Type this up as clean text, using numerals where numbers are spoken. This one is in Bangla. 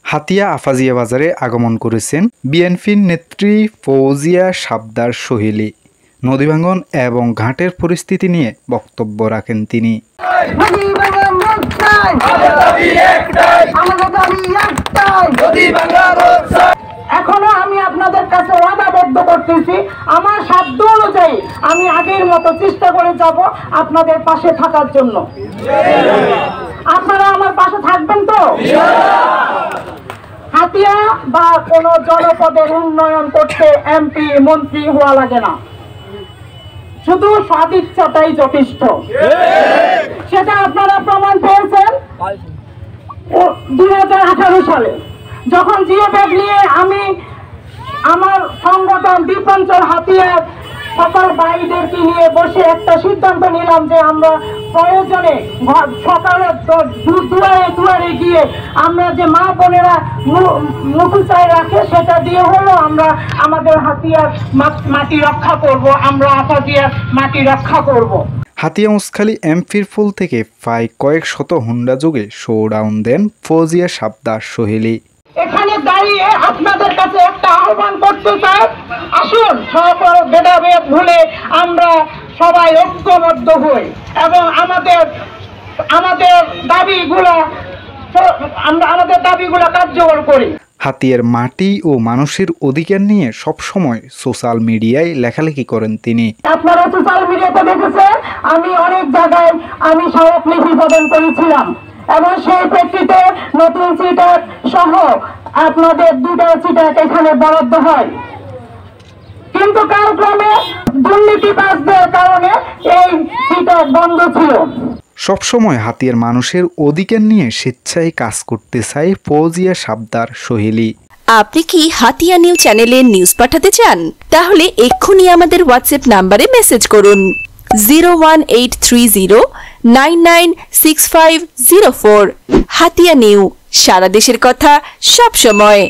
হাতিয়া আফাজিয়া বাজারে আগমন করেছেন বিএনপির নেত্রী ফৌজিয়া সাবদার সোহেলী। নদী ভাঙন এবং ঘাটের পরিস্থিতি নিয়ে বক্তব্য রাখেন তিনি। এখনো আমি আপনাদের কাছে ওয়াদাবদ্ধ করতেছি, আমার সাধ্য অনুযায়ী আমি আগের মতো চেষ্টা করে যাব আপনাদের পাশে থাকার জন্য। আপনারা আমার পাশে থাকবেন তো? হাতিয়া বা কোন জনপদের উন্নয়ন করতে এমপি মন্ত্রী হওয়া লাগে না, শুধু সদিচ্ছাটাই যথেষ্ট। সেটা আপনারা প্রমাণ পেয়েছেন 2018 সালে, যখন জিও ব্যাগ নিয়ে আমি আমার সংগঠন দ্বীপাঞ্চল হাতিয়ার সকল ভাইদেরকে নিয়ে বসে একটা সিদ্ধান্ত নিলাম যে আমরা প্রয়োজনে সকালে দুয়ারে দুয়ারে গিয়ে আমরা যে মা বোনেরা মুখুচায় রাখে সেটা দিয়ে হলো আমরা আমাদের হাতিয়ার মাটি রক্ষা করব, আমরা আফাজিয়ার মাটি রক্ষা করব। হাতিয়া মুসখালী এমপির ফুল থেকে প্রায় কয়েক শত হুন্ডা যোগে শোডাউন দেন ফৌজিয়া সাবদার সোহেলী। এখানে দাঁড়িয়ে আপনাদের কাছে একটা আহ্বান করতে চাই, আসুন সকল ভেদাভেদ ভুলে আমরা সবাই ঐক্যবদ্ধ হই এবং আমাদের দাবিগুলো কার্যকর করি। হাতিয়ার মাটি ও মানুষের অধিকার নিয়ে সবসময় সোশ্যাল মিডিয়ায় লেখালেখি করেন তিনি। আপনারা সোশ্যাল মিডিয়াতে দেখেছেন আমি অনেক জায়গায় আমি স্মারকলিপি প্রদান করেছিলাম এবং সেই প্রেক্ষিতে নতুন সিটার সহ আপনাদের 2টা সিটার এখানে বরাদ্দ হয়, কিন্তু কালক্রমে দুর্নীতিবাজদের কারণে এই সিটার বন্ধ ছিল। সবসময় হাতিয়ার মানুষের অধিকার নিয়ে স্বেচ্ছায় কাজ করতে চায় ফৌজিয়া সাবদার সোহেলী। আপনি কি হাতিয়া নিউজ চ্যানেলে নিউজ পাঠাতে চান? তাহলে এক্ষুনি আমাদের হোয়াটসঅ্যাপ নাম্বারে মেসেজ করুন 01830996504। হাতিয়া নিউজ, সারা দেশের কথা সব সময়।